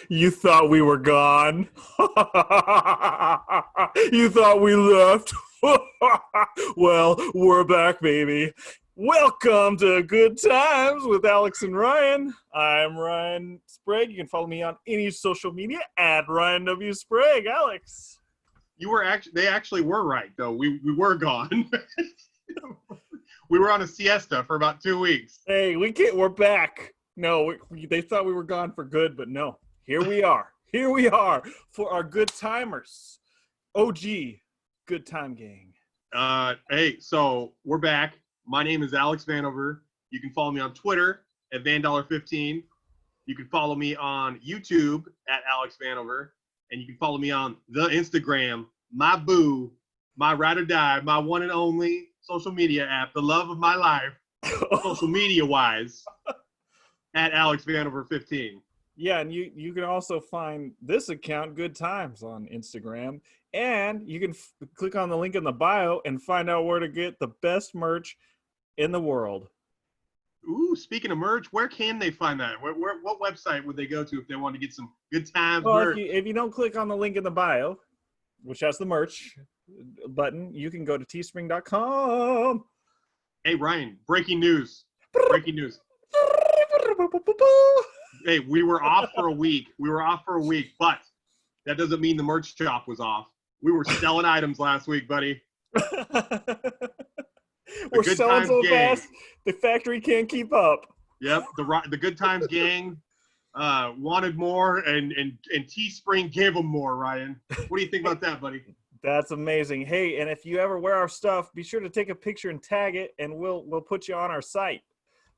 You thought we were gone? You thought we left? Well, we're back, baby. Welcome to Good Times with Alex and Ryan. I'm Ryan Sprague. You can follow me on any social media at Ryan W. Sprague. Alex. They actually were right, though. We were gone. We were on a siesta for about 2 weeks. Hey, we're back. No, they thought we were gone for good, but no. Here we are. Here we are for our Good Timers. OG Good Time Gang. Hey, so we're back. My name is Alex Vanover. You can follow me on Twitter at Vandollar15. You can follow me on YouTube at Alex Vanover. And you can follow me on the Instagram, my boo, my ride or die, my one and only social media app, the love of my life, social media-wise, at Alex Vanover 15. Yeah, and you can also find this account, Good Times, on Instagram. And you can click on the link in the bio and find out where to get the best merch in the world. Ooh, speaking of merch, where can they find that? What website would they go to if they want to get some Good Times merch? If you don't click on the link in the bio, which has the merch button, you can go to teespring.com. Hey, Ryan, breaking news. Breaking news. Hey, we were off for a week. But that doesn't mean the merch shop was off. We were selling items last week, buddy. We're selling so fast, the factory can't keep up. Yep, the Good Times gang wanted more, and Teespring gave them more, Ryan. What do you think about that, buddy? That's amazing. Hey, and if you ever wear our stuff, be sure to take a picture and tag it, and we'll put you on our site.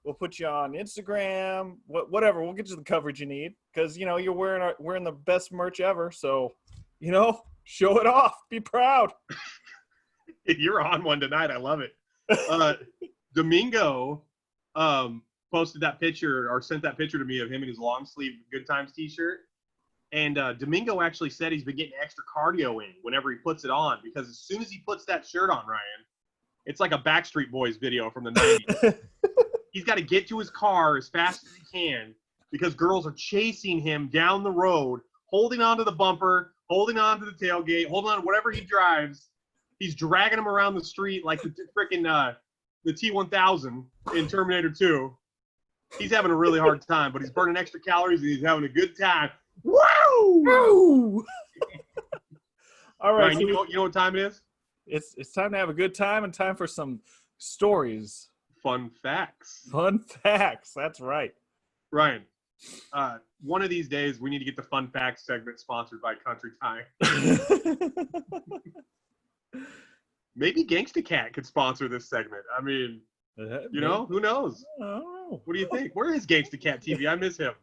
We'll put you on Instagram, whatever. We'll get you the coverage you need because, you're wearing the best merch ever. So, show it off. Be proud. You're on one tonight. I love it. Domingo posted that picture or sent that picture to me of him in his long sleeve Good Times t-shirt. And Domingo actually said he's been getting extra cardio in whenever he puts it on because as soon as he puts that shirt on, Ryan, it's like a Backstreet Boys video from the 90s. He's got to get to his car as fast as he can because girls are chasing him down the road, holding onto the bumper, holding onto the tailgate, holding on to whatever he drives. He's dragging him around the street like the freaking the T-1000 in Terminator 2. He's having a really hard time, but he's burning extra calories and he's having a good time. Woo! Woo! All right, Ryan, you know what time it is? It's time to have a good time and time for some stories. Fun facts. Fun facts. That's right. Ryan, one of these days we need to get the Fun Facts segment sponsored by Country Time. Maybe Gangsta Cat could sponsor this segment. I mean, who knows? Oh. What do you think? Where is Gangsta Cat TV? I miss him.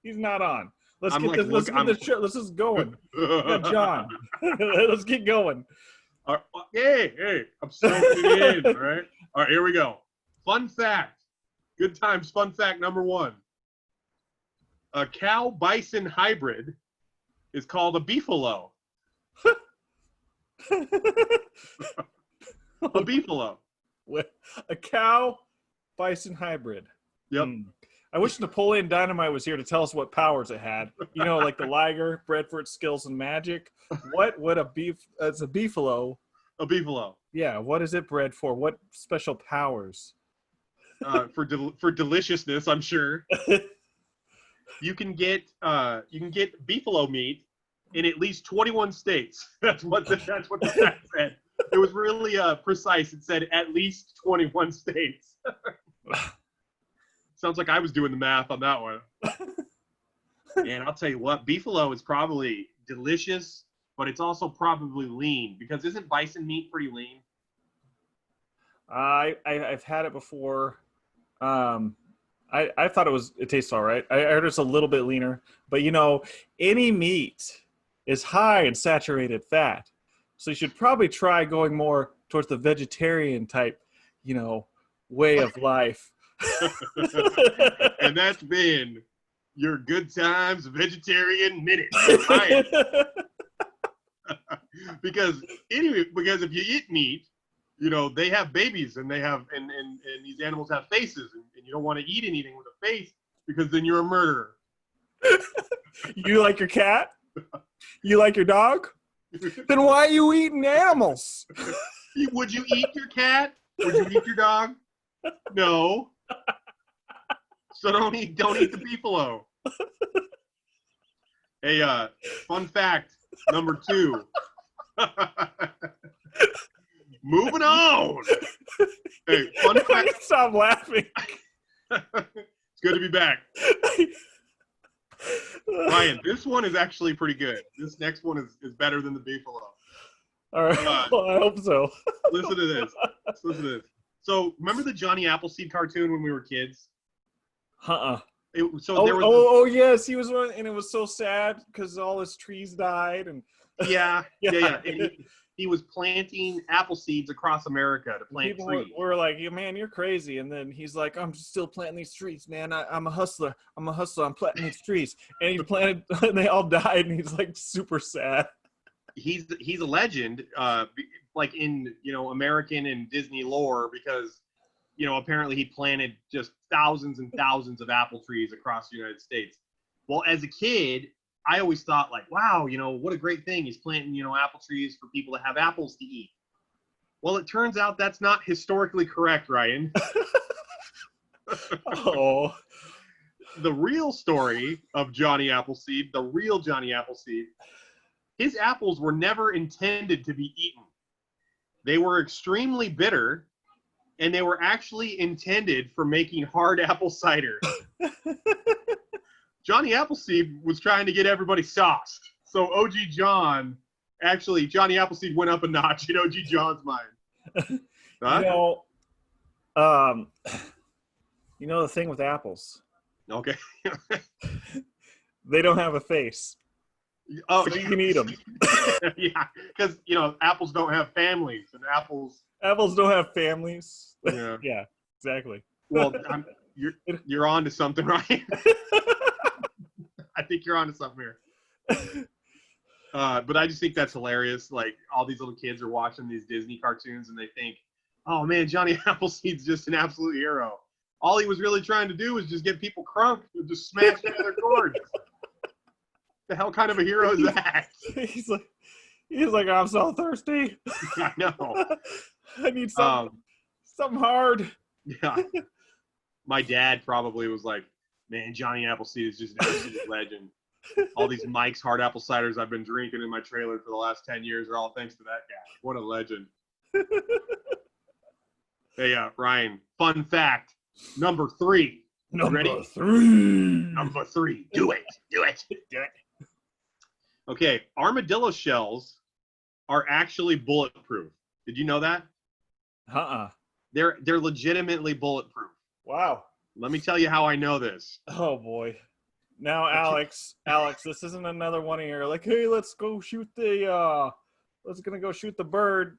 He's not on. Let's get the show. Let's just going. John. Let's get going. Hey, I'm soaking it in, all right? All right, here we go. Fun fact. Good Times fun fact number 1. A cow-bison hybrid is called a beefalo. A beefalo. A cow-bison hybrid. Yep. I wish Napoleon Dynamite was here to tell us what powers it had. Like the Liger, bred for its skills and magic. What would it's a beefalo. A beefalo. Yeah, what is it bred for? What special powers? For deliciousness, I'm sure. You can get beefalo meat in at least 21 states. That's what the stat said. It was really precise. It said at least 21 states. Sounds like I was doing the math on that one. And I'll tell you what, beefalo is probably delicious, but it's also probably lean because isn't bison meat pretty lean? I've had it before. I thought it tastes all right. I heard it's a little bit leaner, but any meat is high in saturated fat, so you should probably try going more towards the vegetarian type, way of life. And that's been your Good Times Vegetarian Minute. Right? Because if you eat meat, they have babies and they have and these animals have faces and you don't want to eat anything with a face because then you're a murderer. You like your cat? You like your dog? Then why are you eating animals? Would you eat your cat? Would you eat your dog? No. So don't eat the beefalo. Hey, fun fact number 2. Moving on. Hey, fun fact. Stop laughing. It's good to be back. Ryan, this one is actually pretty good. This next one is better than the beefalo. All right. Well, I hope so. Listen to this. So remember the Johnny Appleseed cartoon when we were kids? Uh-uh. There was yes, he was one, and it was so sad because all his trees died, and yeah. And he was planting apple seeds across America to plant trees. Were like, man, you're crazy, and then he's like, I'm still planting these trees, man. I'm a hustler. I'm planting these trees, and he planted, and they all died, and he's like super sad. He's a legend, like in American and Disney lore, because apparently he planted just thousands and thousands of apple trees across the United States. Well, as a kid, I always thought like, wow, what a great thing. He's planting, apple trees for people to have apples to eat. Well, it turns out that's not historically correct, Ryan. Oh. The real story of Johnny Appleseed, his apples were never intended to be eaten. They were extremely bitter, and they were actually intended for making hard apple cider. Johnny Appleseed was trying to get everybody sauced. So Johnny Appleseed went up a notch in OG John's mind. Huh? The thing with apples. Okay. They don't have a face. Oh, so you can eat them. Yeah, because apples don't have families, and apples don't have families. Yeah, yeah, exactly. Well, you're on to something, Ryan. I think you're on to something here. But I just think that's hilarious. Like, all these little kids are watching these Disney cartoons, and they think, oh man, Johnny Appleseed's just an absolute hero. All he was really trying to do was just get people crunk and just smash together chords. The hell kind of a hero is that? He's like, I'm so thirsty. I know. I need something hard. Yeah. My dad probably was like, man, Johnny Appleseed is just an absolute legend. All these Mike's hard apple ciders I've been drinking in my trailer for the last 10 years are all thanks to that guy. What a legend. Hey, Ryan, fun fact. Number 3. Number 3. Number 3. Do it. Okay, armadillo shells are actually bulletproof. Did you know that? They're legitimately bulletproof. Wow. Let me tell you how I know this. Oh boy. Now, Alex, this isn't another one of your like, hey, let's go shoot the bird,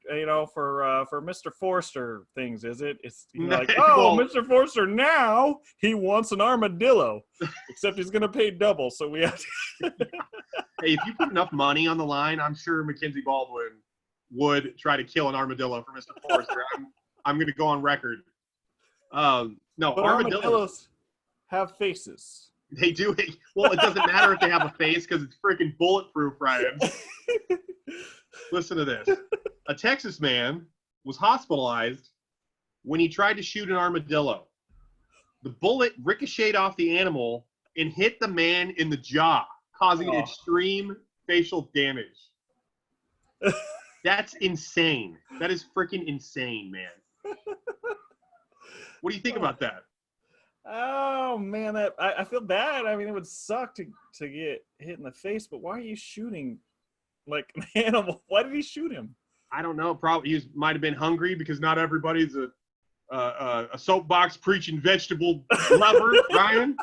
for Mr. Forster things, is it? It's like, oh, well, Mr. Forster now he wants an armadillo, except he's gonna pay double, so we have to. Hey, if you put enough money on the line, I'm sure Mackenzie Baldwin would try to kill an armadillo for Mr. Forster. I'm gonna go on record. No, but armadillos have faces. They do. Well, it doesn't matter if they have a face because it's freaking bulletproof, Ryan. Listen to this. A Texas man was hospitalized when he tried to shoot an armadillo. The bullet ricocheted off the animal and hit the man in the jaw, causing extreme facial damage. That's insane. That is freaking insane, man. What do you think about that? Oh man, I feel bad. I mean, it would suck to get hit in the face, but why are you shooting like an animal? Why did he shoot him? I don't know. Probably he might have been hungry because not everybody's a soapbox preaching vegetable lover, Ryan.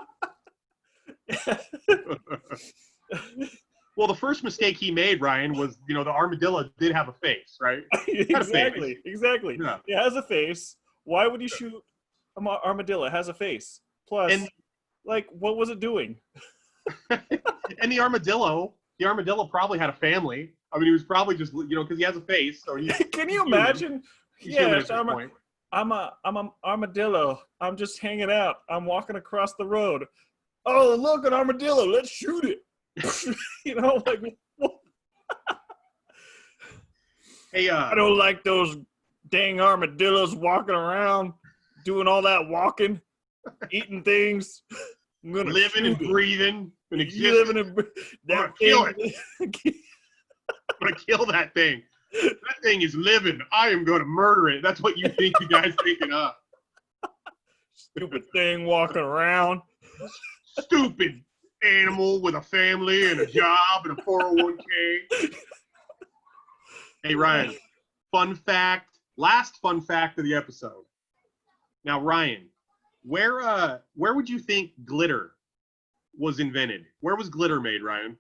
Well, the first mistake he made, Ryan, was the armadillo did have a face, right? Exactly. Yeah. It has a face. Why would you shoot an armadillo? It has a face. Plus, what was it doing? And the armadillo probably had a family. I mean, he was probably just because he has a face. So can you imagine? Yeah, I'm a armadillo. I'm just hanging out. I'm walking across the road. Oh, look, an armadillo. Let's shoot it. You know, like, Hey, I don't like those dang armadillos walking around, doing all that walking, eating things. I'm gonna living and shoot it. breathing and You existing. living in I'm that gonna kill it. thing. I'm gonna kill that thing. That thing is living. I am gonna murder it. That's what you think you guys thinking of. Stupid thing walking around. Stupid animal with a family and a job and a 401k. Hey Ryan, fun fact. Last fun fact of the episode. Now Ryan, where would you think glitter was invented? Where was glitter made, Ryan?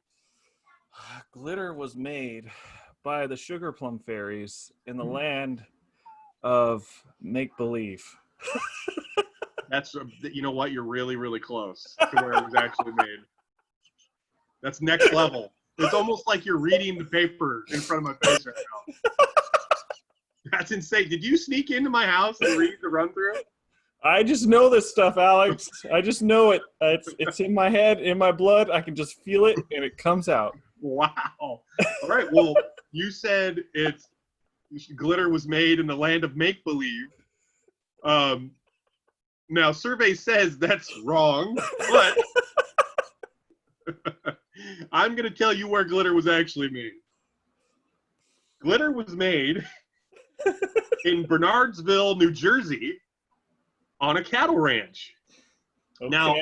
Glitter was made by the sugar plum fairies in the land of make-believe. That's you know what? You're really, really close to where it was actually made. That's next level. It's almost like you're reading the paper in front of my face right now. That's insane. Did you sneak into my house and read the run through? I just know this stuff, Alex. I just know it. It's in my head, in my blood. I can just feel it, and it comes out. Wow. All right. Well, you said it's glitter was made in the land of make believe. Now, survey says that's wrong, but I'm going to tell you where glitter was actually made. Glitter was made in Bernardsville, New Jersey, on a cattle ranch. Okay. Now,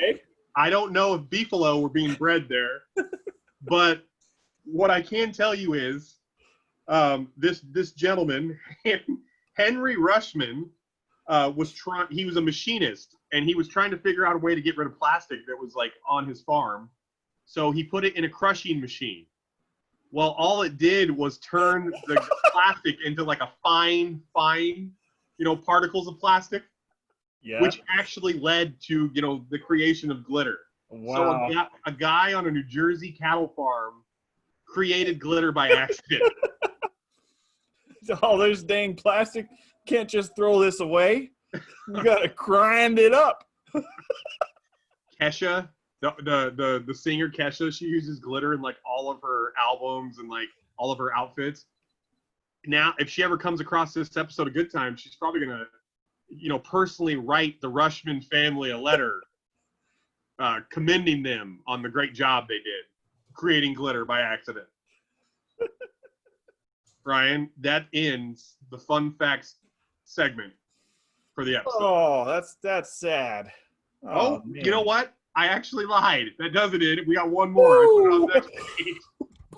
I don't know if Beefalo were being bred there, but what I can tell you is this gentleman, Henry Rushman, he was a machinist, and he was trying to figure out a way to get rid of plastic that was like on his farm. So he put it in a crushing machine. Well, all it did was turn the plastic into like a fine, particles of plastic, which actually led to, the creation of glitter. Wow. So a guy on a New Jersey cattle farm created glitter by accident. All this dang plastic. Can't just throw this away. You gotta grind it up. Kesha, the singer Kesha, she uses glitter in like all of her albums and like all of her outfits. Now, if she ever comes across this episode of Good Times, she's probably gonna, personally write the Rushman family a letter, commending them on the great job they did creating glitter by accident. Ryan, that ends the fun facts segment for the episode. Oh, that's sad. Oh, man. You know what? I actually lied. That doesn't it. We got one more. I put it on the next page.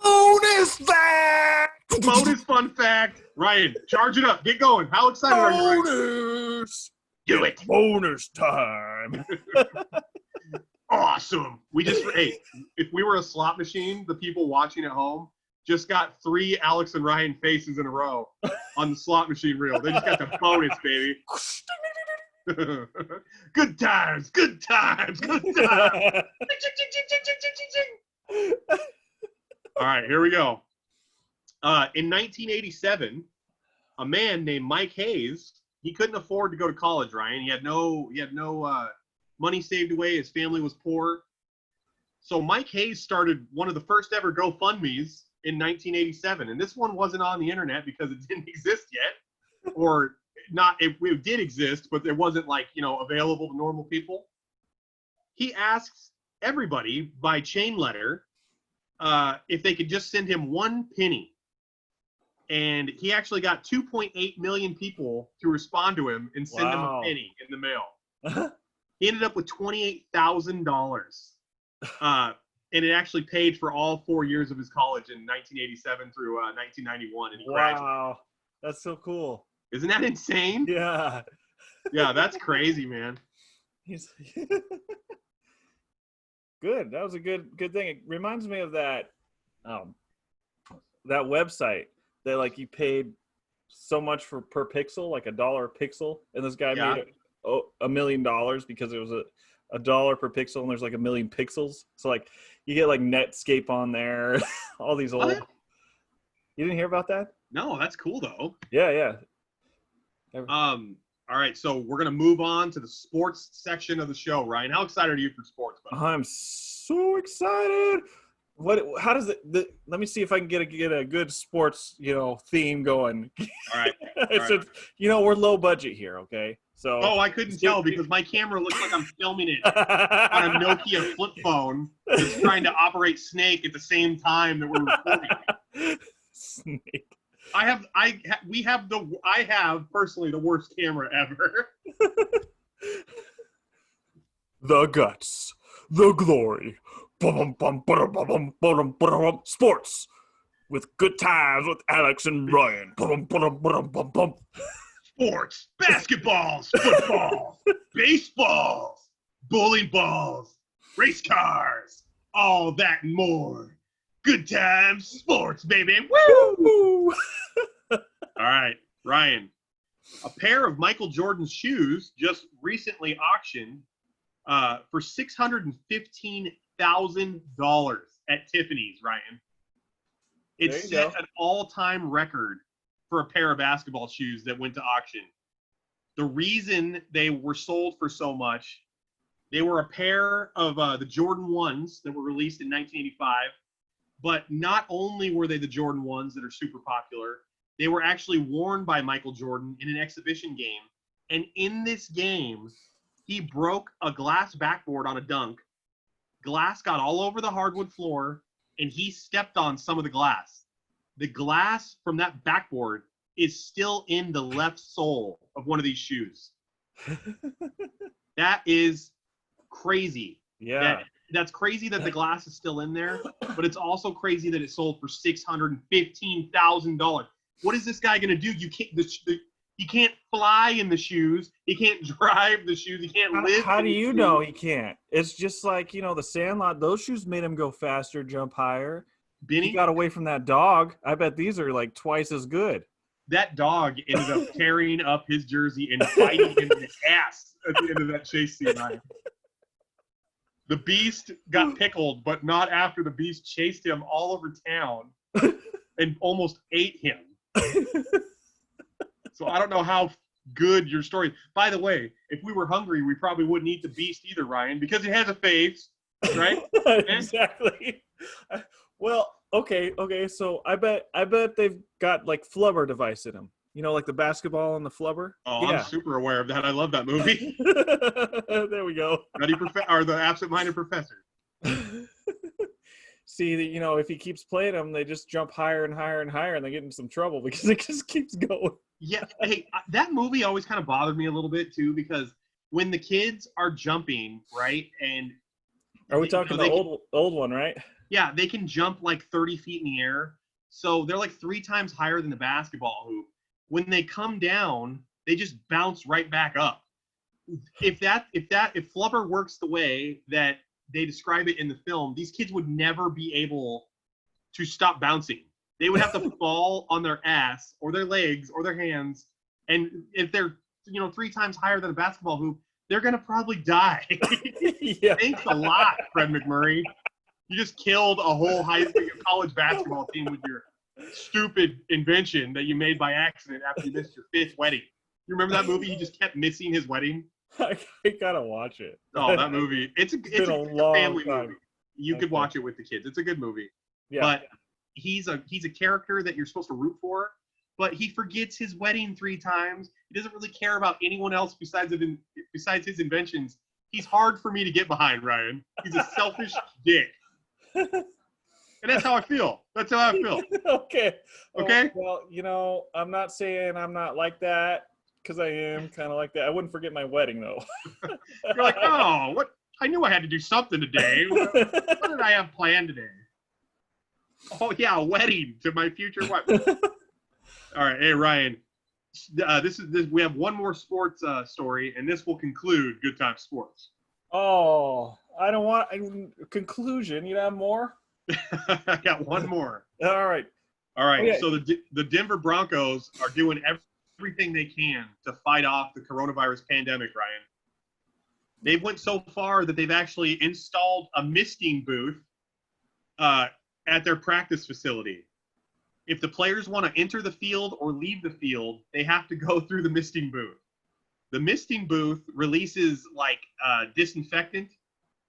Bonus fact! Bonus fun fact. Ryan, charge it up. Get going. How excited are you, Ryan? Bonus! Do it. Bonus time. Awesome. Hey, if we were a slot machine, the people watching at home just got 3 Alex and Ryan faces in a row on the slot machine reel. They just got the bonus, baby. Good times, good times, good times. All right, here we go. In 1987, a man named Mike Hayes, he couldn't afford to go to college, Ryan. He had no money saved away. His family was poor. So Mike Hayes started one of the first ever GoFundMes in 1987. And this one wasn't on the internet because it didn't exist yet. Or not, it did exist, but it wasn't available to normal people. He asks everybody by chain letter if they could just send him 1 penny. And he actually got 2.8 million people to respond to him and send him a penny in the mail. He ended up with $28,000. And it actually paid for all 4 years of his college in 1987 through 1991. And he graduated. Wow. That's so cool. Isn't that insane? Yeah. Yeah, that's crazy, man. Good. That was a good thing. It reminds me of that website that you paid so much per pixel, like $1 a pixel, and this guy made $1 million because it was a $1 per pixel, and there's 1 million pixels. So you get Netscape on there, all these old. What? You didn't hear about that? No, that's cool though. Yeah. All right, so we're gonna move on to the sports section of the show. Ryan, how excited are you for sports, buddy? I'm so excited. How does let me see if I can get a good sports, theme going. All right. It's just, we're low budget here, okay? So Oh, I couldn't tell because my camera looks like I'm filming it on a Nokia flip phone that's trying to operate Snake at the same time that we're recording. Snake. I have personally the worst camera ever. The guts, the glory, sports with good times with Alex and Ryan. Sports, basketballs, footballs, baseballs, bowling balls, race cars, all that and more. Good times, sports, baby. Woo! All right, Ryan. A pair of Michael Jordan's shoes just recently auctioned for $615,000 at Tiffany's, Ryan. It set an all-time record for a pair of basketball shoes that went to auction. The reason they were sold for so much, they were a pair of the Jordan 1s that were released in 1985, but not only were they the Jordan 1s that are super popular, they were actually worn by Michael Jordan in an exhibition game. And in this game, he broke a glass backboard on a dunk. Glass got all over the hardwood floor, and he stepped on some of the glass. The glass from that backboard is still in the left sole of one of these shoes. That is crazy. Yeah. That's crazy that the glass is still in there, but it's also crazy that it sold for $615,000. What is this guy going to do? He can't fly in the shoes. He can't drive the shoes. He can't live. How do you know he can't? It's just like, the Sandlot. Those shoes made him go faster, jump higher. Benny, he got away from that dog. I bet these are like twice as good. That dog ended up tearing up his jersey and biting him in the ass at the end of that chase scene. The Beast got pickled, but not after the Beast chased him all over town and almost ate him. So I don't know how good your story. By the way, if we were hungry, we probably wouldn't eat the Beast either, Ryan, because it has a face, right? Exactly. Well, okay. So I bet they've got like flubber device in them. Like the basketball and the flubber. Oh, yeah. I'm super aware of that. I love that movie. There we go. Or the Absent-Minded Professor. See, if he keeps playing them, they just jump higher and higher and higher, and they get in some trouble because it just keeps going. Yeah. Hey, that movie always kind of bothered me a little bit too, because when the kids are jumping, right, and are we talking the old one, right? Yeah, they can jump like 30 feet in the air, so they're like 3 times higher than the basketball hoop. When they come down, they just bounce right back up. If flubber works the way that they describe it in the film, these kids would never be able to stop bouncing. They would have to fall on their ass or their legs or their hands, and if they're 3 times higher than a basketball hoop, they're gonna probably die. Yeah. Thanks a lot, Fred McMurray. You just killed a whole college basketball team with your stupid invention that you made by accident after you missed your 5th wedding. You remember that movie? He just kept missing his wedding. I gotta watch it. Oh, that movie! It's a family movie. You could watch it with the kids. It's a good movie. Yeah. But he's a character that you're supposed to root for, but he forgets his wedding 3 times. He doesn't really care about anyone else besides his inventions. He's hard for me to get behind, Ryan. He's a selfish dick. And that's how I feel. Okay. Okay? Well, I'm not saying I'm not like that, because I am kind of like that. I wouldn't forget my wedding, though. You're like, oh, what? I knew I had to do something today. What did I have planned today? Oh, yeah, a wedding to my future wife. All right. Hey, Ryan. We have one more sports story, and this will conclude Good Time Sports. Oh, I don't want a conclusion. You have more? I got one more. All right. Okay. So the Denver Broncos are doing everything they can to fight off the coronavirus pandemic, Ryan. They've went so far that they've actually installed a misting booth at their practice facility. If the players want to enter the field or leave the field, they have to go through the misting booth. the misting booth releases like disinfectant,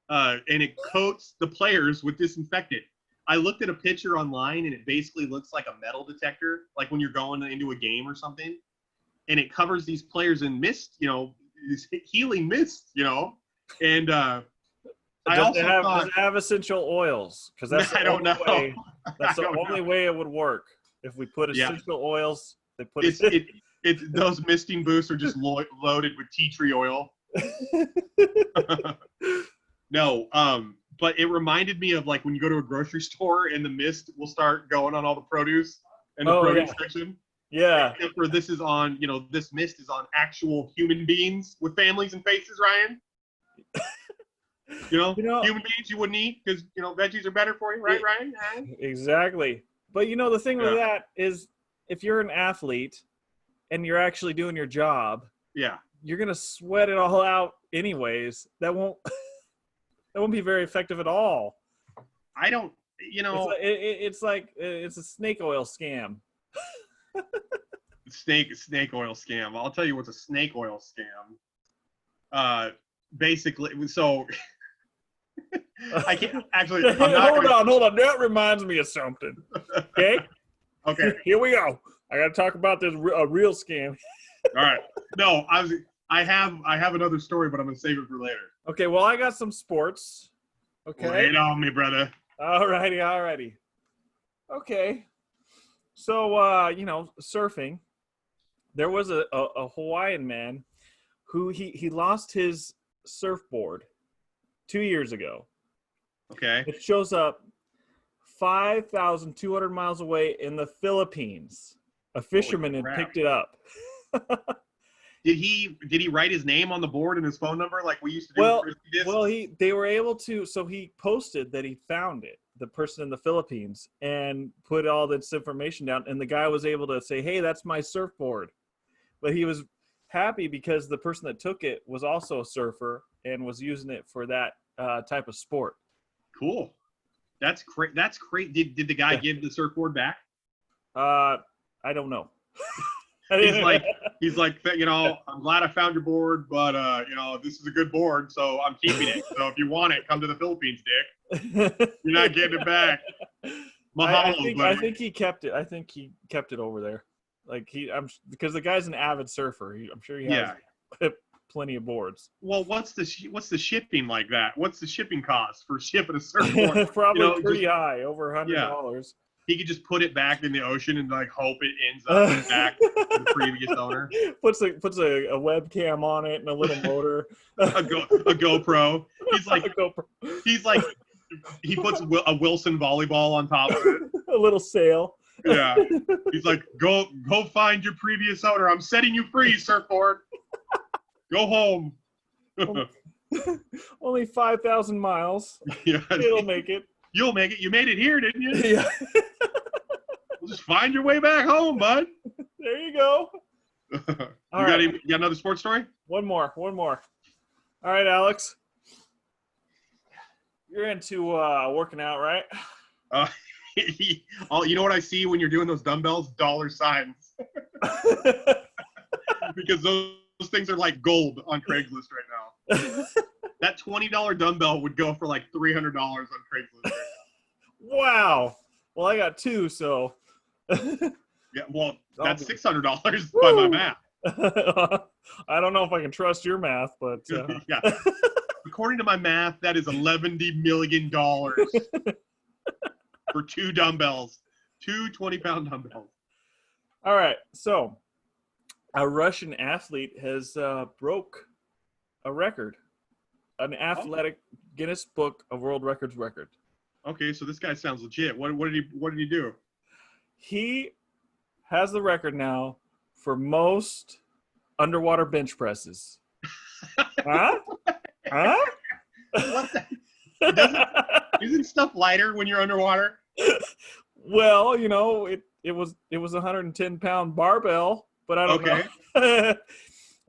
and it coats the players with disinfectant. I looked at a picture online, and it basically looks like a metal detector, like when you're going into a game or something, and it covers these players in mist, this healing mist, and I also thought, does it have essential oils? Because that's the I don't only know. way. That's the only way it would work. If we put essential oils, they put it's those misting booths are just loaded with tea tree oil. No, but it reminded me of like when you go to a grocery store and the mist will start going on all the produce in the produce section. Yeah. Except for this is on, this mist is on actual human beings with families and faces, Ryan. Human beings you wouldn't eat because, veggies are better for you, right, Ryan? Exactly. But, the thing with that is if you're an athlete and you're actually doing your job, you're going to sweat it all out anyways. That won't be very effective at all. I don't, it's a snake oil scam. Snake oil scam. I'll tell you what's a snake oil scam. Basically, so I can't actually. Hold on. That reminds me of something. Okay. Okay. Here we go. I got to talk about this real scam. All right. No, I have another story, but I'm gonna save it for later. Okay. Well, I got some sports. Okay. Lay it on me, brother. Alrighty. Okay. So, surfing. There was a Hawaiian man who he lost his surfboard 2 years ago. Okay. It shows up 5,200 miles away in the Philippines. A fisherman had picked it up. Did he write his name on the board and his phone number like we used to do? Well, they were able to. So he posted that he found it, the person in the Philippines, and put all this information down. And the guy was able to say, "Hey, that's my surfboard." But he was happy because the person that took it was also a surfer and was using it for that type of sport. Cool. That's great. That's great. Did the guy give the surfboard back? I don't know. he's like, I'm glad I found your board, but this is a good board, so I'm keeping it. So if you want it, come to the Philippines, Dick. You're not getting it back. Mahalo, I think he kept it. I think he kept it over there. Because the guy's an avid surfer. I'm sure he has plenty of boards. Well, what's the shipping like that? What's the shipping cost for shipping a surfboard? Probably pretty high, over $100. Yeah. He could just put it back in the ocean and hope it ends up back to the previous owner. Puts a webcam on it and a little motor. a GoPro. He puts a Wilson volleyball on top of it. A little sail. Yeah. He's like, go find your previous owner. I'm setting you free, surfboard. Go home. Only 5,000 miles. Yeah. It'll make it. You'll make it. You made it here, didn't you? Yeah. Well, just find your way back home, bud. There you go. You got another sports story? One more. All right, Alex. You're into working out, right? You know what I see when you're doing those dumbbells? Dollar signs. Because those things are like gold on Craigslist right now. That $20 dumbbell would go for like $300 on Craigslist. Wow. Well, I got two, so. Yeah, well, that's $600 by my math. I don't know if I can trust your math, but. Yeah. According to my math, that is $11 million for two dumbbells, two 20-pound dumbbells. All right, so a Russian athlete has broke a record, an athletic Guinness Book of World Records record. Okay, so this guy sounds legit. What did he do? He has the record now for most underwater bench presses. Huh? What the? Isn't stuff lighter when you're underwater? Well, it was a 110-pound barbell, but I don't know.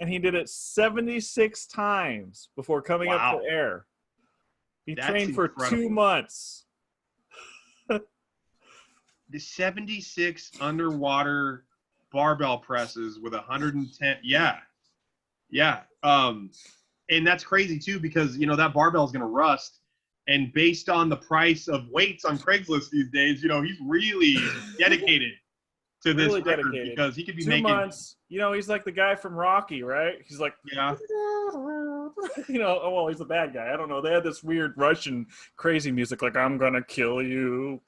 And he did it 76 times before coming up for air. He trained for 2 months. The 76 underwater barbell presses with 110. Yeah. Yeah. And that's crazy too, because that barbell is going to rust. And based on the price of weights on Craigslist these days, he's really dedicated to this Really record dedicated. because he could be 2 making. months. He's like the guy from Rocky, right? He's like, Yeah. Well, he's a bad guy. I don't know. They had this weird Russian crazy music, like "I'm gonna kill you."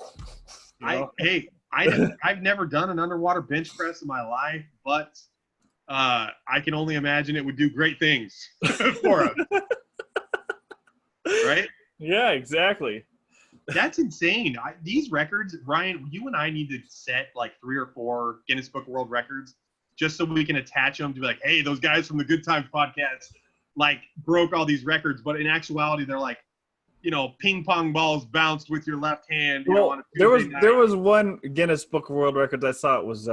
I've never done an underwater bench press in my life, but I can only imagine it would do great things for us. Right? Yeah, exactly. That's insane. These records, Ryan, you and I need to set like 3 or 4 Guinness Book of World Records just so we can attach them to be like, hey, those guys from the Good Times podcast like broke all these records. But in actuality, they're like, ping pong balls bounced with your left hand. Well, there was one Guinness Book of World Records I saw. It was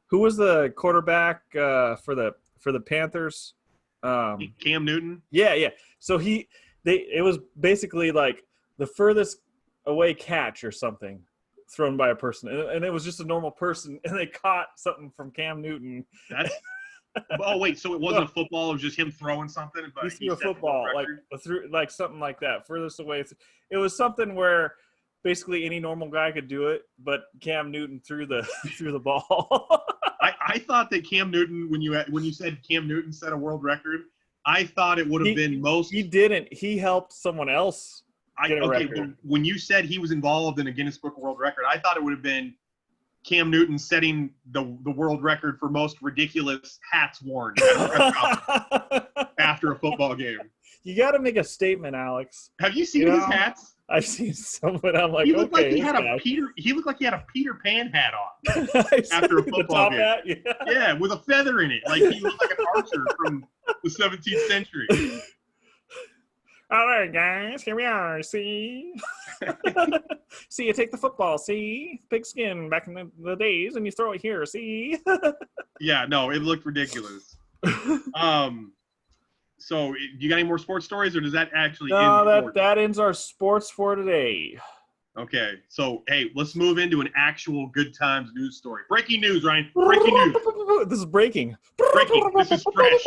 who was the quarterback for the Panthers? Cam Newton. Yeah. So it was basically like the furthest away catch or something thrown by a person, and it was just a normal person, and they caught something from Cam Newton. Oh wait, so it wasn't a football; it was just him throwing something. But he threw a football, like something like that, furthest away. It was something where basically any normal guy could do it, but Cam Newton threw the ball. I thought that Cam Newton, when you said Cam Newton set a world record, I thought it would have been most. He didn't. He helped someone else. When you said he was involved in a Guinness Book of World Record, I thought it would have been Cam Newton setting the world record for most ridiculous hats worn after a football game. You got to make a statement, Alex. Have you seen his hats? I've seen some, but I'm like, he looked like he had a Peter Pan hat on after a football game. Hat? Yeah, with a feather in it. Like he looked like an archer from the 17th century. All right, guys, here we are. See? See, you take the football, see? Pigskin back in the days, and you throw it here, see? Yeah, no, it looked ridiculous. So, you got any more sports stories, or does that actually end? That ends our sports for today. Okay, so, hey, let's move into an actual Good Times news story. Breaking news, Ryan. Breaking news. This is breaking. Breaking. This is fresh.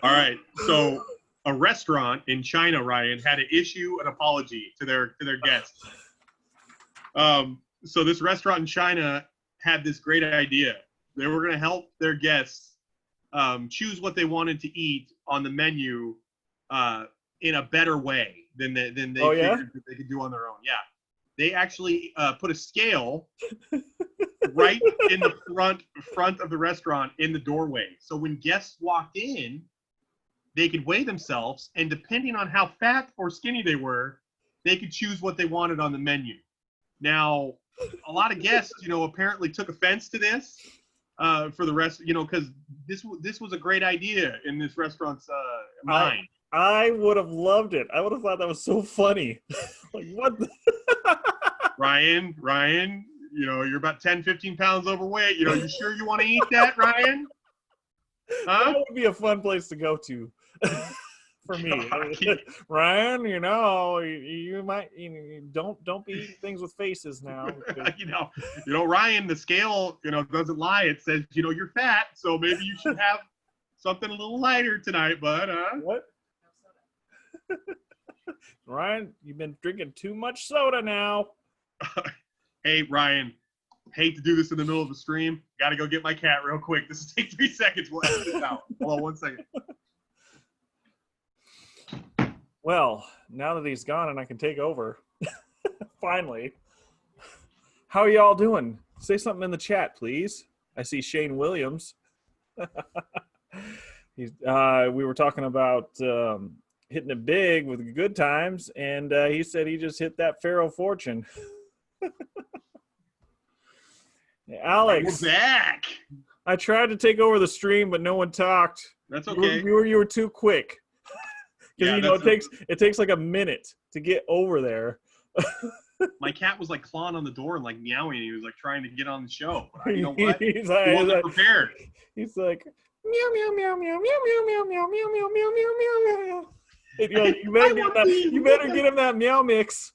All right. So a restaurant in China, Ryan, had to issue an apology to their guests. So this restaurant in China had this great idea. They were going to help their guests choose what they wanted to eat on the menu in a better way than they figured that they could do on their own. Yeah. They actually put a scale right in the front of the restaurant in the doorway. So when guests walked in, they could weigh themselves, and depending on how fat or skinny they were, they could choose what they wanted on the menu. Now, a lot of guests, apparently took offense to this for the rest, because this was a great idea in this restaurant's mind. I would have loved it. I would have thought that was so funny. Like, what? Ryan, you're about 10, 15 pounds overweight. You sure you want to eat that, Ryan? Huh? That would be a fun place to go to for me. Ryan, you might don't be eating things with faces now. Ryan, the scale, doesn't lie. It says, you're fat, so maybe you should have something a little lighter tonight, bud. What? Ryan, you've been drinking too much soda now. Hey, Ryan, hate to do this in the middle of a stream. Got to go get my cat real quick. This will take 3 seconds. We'll edit this out. Hold on 1 second. Well, now that he's gone and I can take over, finally. How are y'all doing? Say something in the chat, please. I see Shane Williams. We were talking about hitting it big with the Good Times, and he said he just hit that Pharaoh fortune. Alex, we're back. I tried to take over the stream, but no one talked. That's okay. You were too quick. Yeah, it takes like a minute to get over there. My cat was like clawing on the door and like meowing. He was like trying to get on the show. But you know what? He wasn't prepared. He's like meow meow meow meow meow meow meow meow meow meow meow meow meow. You better get him that meow mix.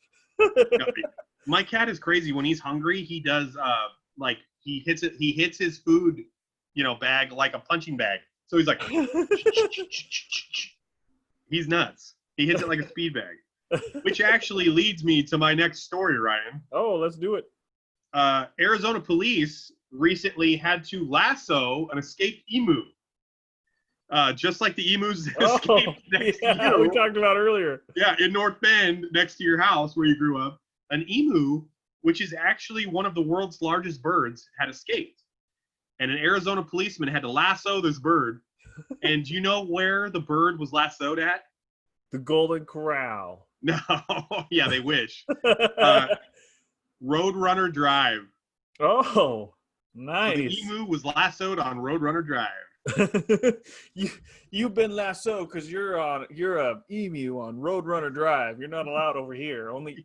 My cat is crazy. When he's hungry, he does he hits his food bag like a punching bag. So he's like, he's nuts. He hits it like a speed bag, which actually leads me to my next story, Ryan. Oh, let's do it. Arizona police recently had to lasso an escaped emu. Just like the emus escaped next to you. We talked about earlier. Yeah, in North Bend, next to your house where you grew up, an emu, which is actually one of the world's largest birds, had escaped. And an Arizona policeman had to lasso this bird. And do you know where the bird was lassoed at? The Golden Corral. No, yeah, they wish. Roadrunner Drive. Oh, nice. So the emu was lassoed on Roadrunner Drive. You've been lassoed because you're a emu on Roadrunner Drive. You're not allowed over here. Only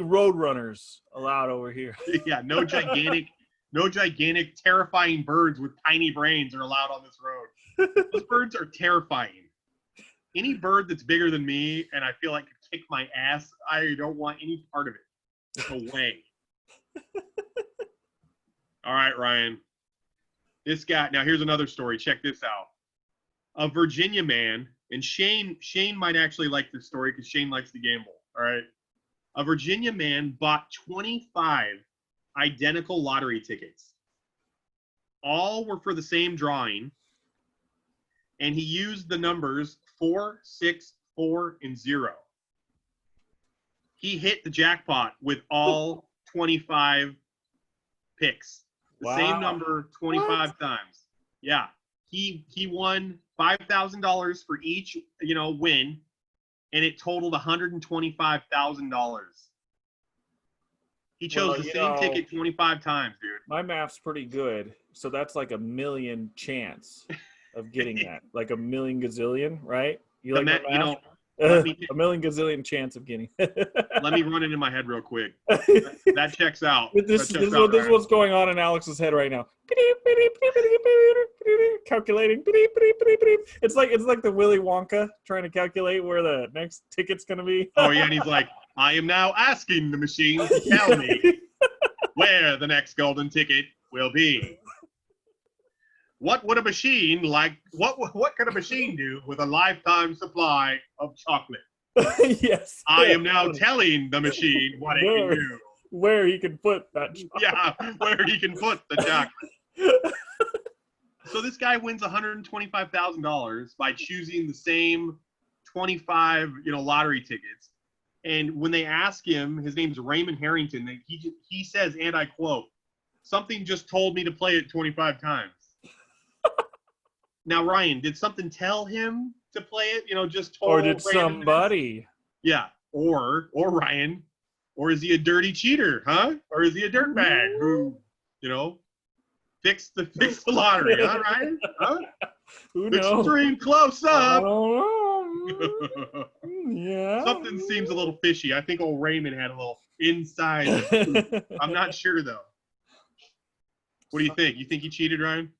Roadrunners allowed over here. Yeah, no gigantic, terrifying birds with tiny brains are allowed on this road. Those birds are terrifying. Any bird that's bigger than me and I feel like could kick my ass, I don't want any part of it. No way. All right, Ryan. This guy, now here's another story. Check this out. A Virginia man, and Shane might actually like this story because Shane likes to gamble. All right. A Virginia man bought 25 identical lottery tickets. All were for the same drawing, and he used the numbers 4, 6, 4, and 0. He hit the jackpot with all 25 picks. The same number 25 times. Yeah. He won $5,000 for each, win, and it totaled $125,000. He chose the same ticket 25 times, dude. My math's pretty good, so that's like a million chance of getting that. Like a million gazillion, right? You like my math? A million gazillion chance of getting. Let me run it in my head real quick. That checks out. This is what's going on in Alex's head right now. Calculating. It's like the Willy Wonka trying to calculate where the next ticket's gonna be. Oh yeah, and he's like, I am now asking the machine to tell me where the next golden ticket will be. What would a machine what could a machine do with a lifetime supply of chocolate? Yes. I am now telling the machine what it can do. Where he can put that chocolate. Yeah, where he can put the chocolate. So this guy wins $125,000 by choosing the same 25, lottery tickets. And when they ask him, his name's Raymond Harrington, he says, and I quote, "Something just told me to play it 25 times." Now, Ryan, did something tell him to play it? Just told. Or did somebody? Yeah. Or Ryan, or is he a dirty cheater, huh? Or is he a dirtbag who, fixed the lottery, huh, Ryan? Huh? Who knows? Extreme close up. Yeah. Something seems a little fishy. I think old Raymond had a little inside. I'm not sure though. What do you think? You think he cheated, Ryan?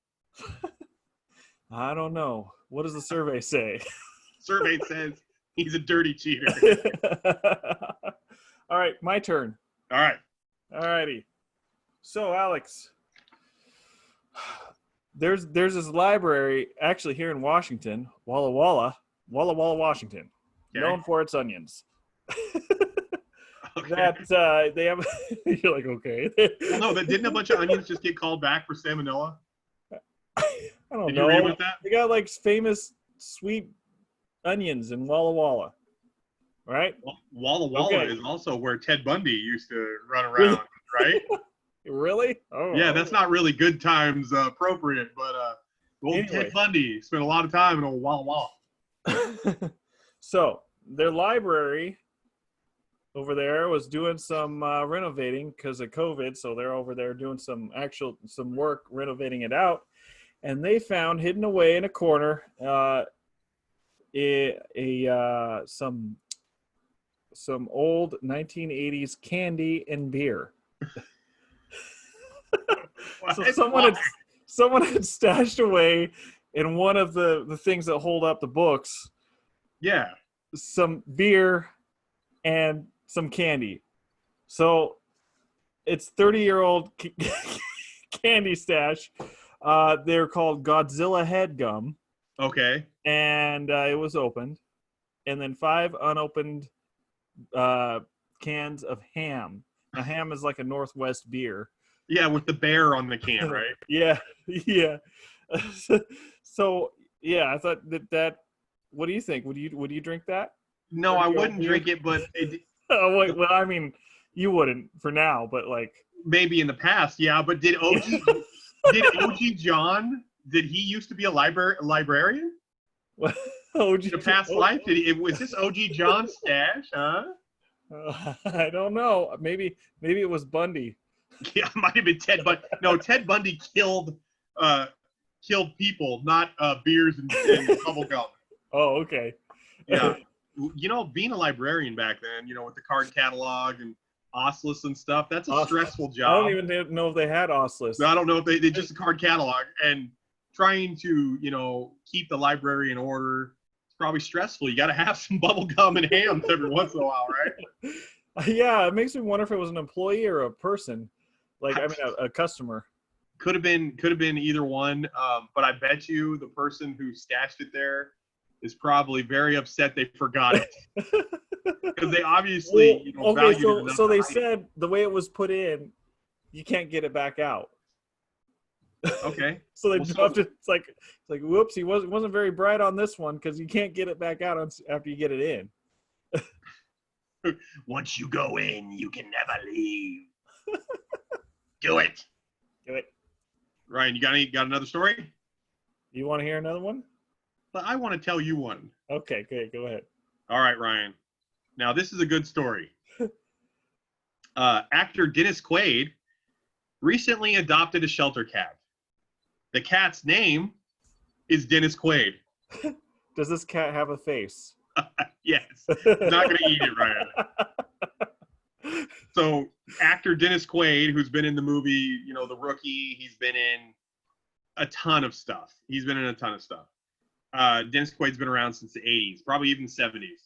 I don't know. What does the survey say? Survey says he's a dirty cheater. All right, my turn. All right. All righty. So, Alex, there's this library actually here in Washington, Walla Walla, Washington, known for its onions. Okay. That they have. You're like, okay. Well, no, but didn't a bunch of onions just get called back for salmonella? I don't Did know. you read about that? They got like famous sweet onions in Walla Walla, right? Walla Walla is also where Ted Bundy used to run around, right? Really? Oh, yeah, that's not really good times appropriate, but anyway. Ted Bundy spent a lot of time in old Walla Walla. So their library over there was doing some renovating because of COVID. So they're over there doing some work renovating it out. And they found hidden away in a corner some old 1980s candy and beer. So someone had stashed away in one of the things that hold up the books. Yeah. Some beer and some candy. So it's 30-year-old candy stash. They're called Godzilla head gum, Okay. and it was opened, and then 5 unopened cans of ham. Now, ham is like a Northwest beer. Yeah, with the bear on the can, right? Yeah, yeah. So yeah, I thought that. What do you think? Would you drink that? No, I wouldn't drink it, but Oh wait, well, I mean, you wouldn't for now, but like maybe in the past, yeah. But did OG John? Did he used to be a librarian OG, in a past life? Was this OG John's stash? Huh? I don't know. Maybe it was Bundy. Yeah, it might have been Ted Bundy. No, Ted Bundy killed people, not beers and bubble gum. Oh, okay. Yeah. Being a librarian back then, with the card catalog and Ostless and stuff, that's a stressful job. I don't even know if they had Ostless. I don't know if they just a card catalog, and trying to, keep the library in order, it's probably stressful. You got to have some bubble gum and hams every once in a while, right? Yeah, it makes me wonder if it was an employee or a person. Like, I mean, a customer. Could have been either one, but I bet you the person who stashed it there is probably very upset they forgot it, because they obviously valued it enough. So they said the way it was put in, you can't get it back out. Okay. So they dropped it. It's like whoops, he wasn't very bright on this one, because you can't get it back out after you get it in. Once you go in, you can never leave. Do it. Ryan, you got another story? You want to hear another one? But I want to tell you one. Okay, great. Go ahead. All right, Ryan. Now, this is a good story. Actor Dennis Quaid recently adopted a shelter cat. The cat's name is Dennis Quaid. Does this cat have a face? Yes. Not going to eat it, Ryan. So, actor Dennis Quaid, who's been in the movie, The Rookie, he's been in a ton of stuff. Dennis Quaid's been around since the 80s, probably even the 70s.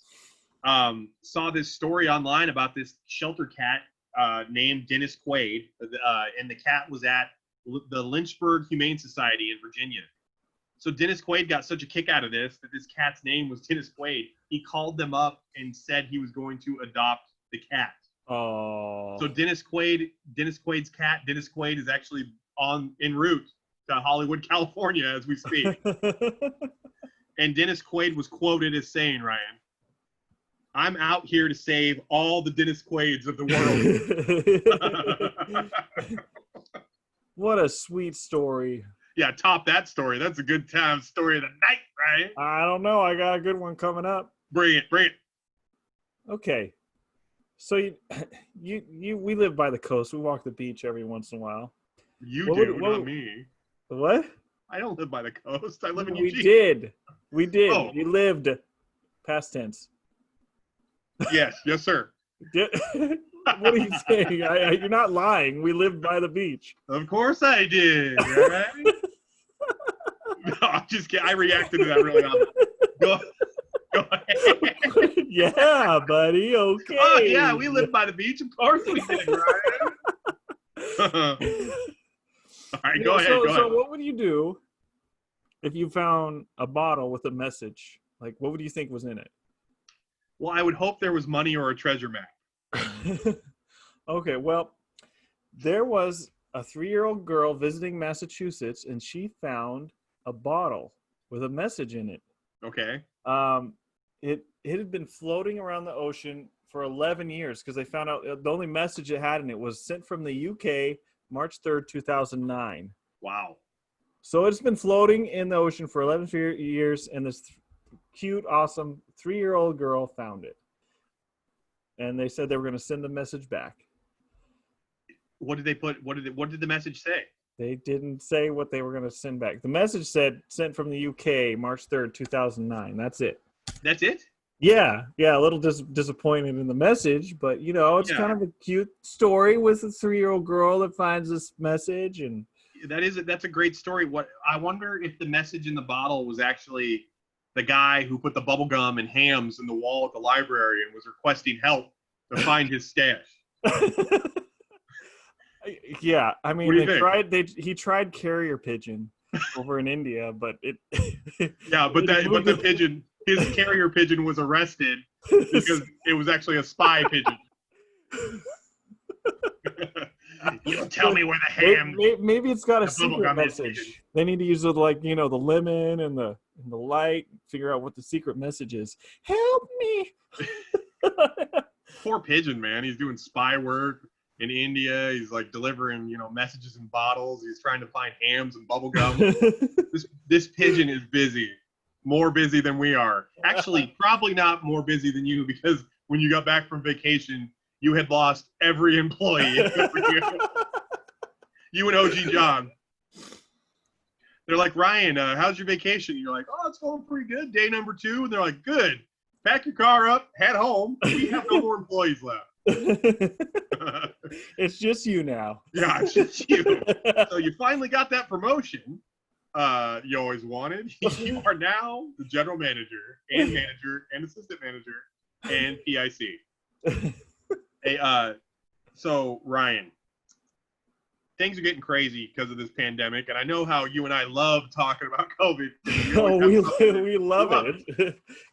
Saw this story online about this shelter cat named Dennis Quaid, and the cat was at the Lynchburg Humane Society in Virginia. So Dennis Quaid got such a kick out of this that this cat's name was Dennis Quaid. He called them up and said he was going to adopt the cat. Oh. So Dennis Quaid's cat, Dennis Quaid, is actually en route to Hollywood, California, as we speak. And Dennis Quaid was quoted as saying, Ryan, "I'm out here to save all the Dennis Quaids of the world." What a sweet story. Yeah, top that story. That's a good time story of the night, Ryan. I don't know. I got a good one coming up. Bring it. Okay. So we live by the coast. We walk the beach every once in a while. Not me. What? I don't live by the coast. I live in Eugene. We did. Oh. You lived. Past tense. Yes, sir. What are you saying? You're not lying. We lived by the beach. Of course I did. Right? No, I'm just kidding. I reacted to that really often. Go ahead. Yeah, buddy. Okay. Oh, yeah, we lived by the beach. Of course we did, Ryan. All right, go ahead. So what would you do if you found a bottle with a message? Like, what would you think was in it? Well, I would hope there was money or a treasure map. Okay, well, there was a 3-year-old girl visiting Massachusetts, and she found a bottle with a message in it. Okay. It had been floating around the ocean for 11 years, because they found out the only message it had in it was sent from the UK March 3rd, 2009. Wow. So it's been floating in the ocean for 11 years, and this cute, awesome 3-year-old girl found it. And they said they were going to send the message back. What did they put? What did the message say? They didn't say what they were going to send back. The message said sent from the UK March 3rd, 2009. That's it. That's it? Yeah, a little disappointed in the message, but it's kind of a cute story with a 3-year-old girl that finds this message, and that's a great story. What I wonder if the message in the bottle was actually the guy who put the bubble gum and hams in the wall at the library and was requesting help to find his stash. Yeah, I What mean, do you think? he tried carrier pigeon over in India, but it Yeah, but the pigeon, his carrier pigeon was arrested because it was actually a spy pigeon. You don't tell me where the ham, maybe it's got a the bubble secret gum is hidden. message. They need to use it like, the lemon and the light, figure out what the secret message is. Help me. Poor pigeon, man. He's doing spy work in India. He's like delivering, messages in bottles. He's trying to find hams and bubble gum. This pigeon is busy, more busy than we are. Actually, probably not more busy than you, because when you got back from vacation, you had lost every employee except for you. You and OG John. They're like, Ryan, how's your vacation? And you're like, oh, it's going pretty good. Day number 2. And they're like, good. Pack your car up, head home. We have no more employees left. It's just you now. Yeah, it's just you. So you finally got that promotion you always wanted. You are now the general manager and assistant manager and PIC. Hey, so Ryan, things are getting crazy because of this pandemic, and I know how you and I love talking about COVID. We love it.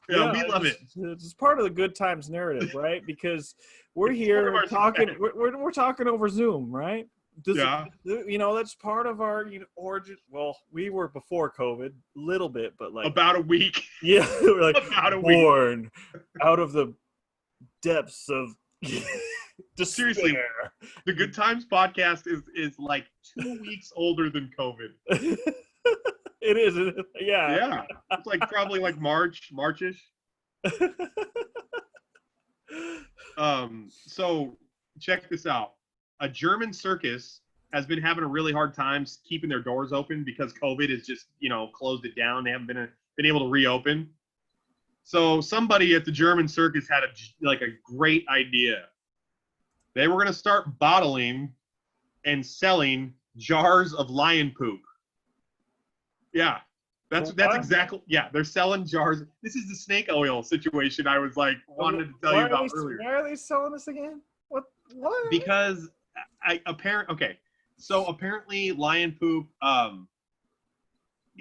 Yeah, we love it. It's part of the good times narrative, right? Because we're here talking. We're talking over Zoom, right? That's part of our origin. Well, we were before COVID, little bit, but like about a week. Yeah, we're like about a born out of the depths of despair. Seriously, the Good Times podcast is like 2 weeks older than COVID. It is, yeah. Yeah, it's like probably like Marchish. So check this out. A German circus has been having a really hard time keeping their doors open because COVID has just, closed it down. They haven't been able to reopen. So somebody at the German circus had a great idea. They were going to start bottling and selling jars of lion poop. Yeah, that's exactly. Yeah, they're selling jars. This is the snake oil situation I was wanted to tell you about earlier. Why are they selling this again? What? Because apparently lion poop.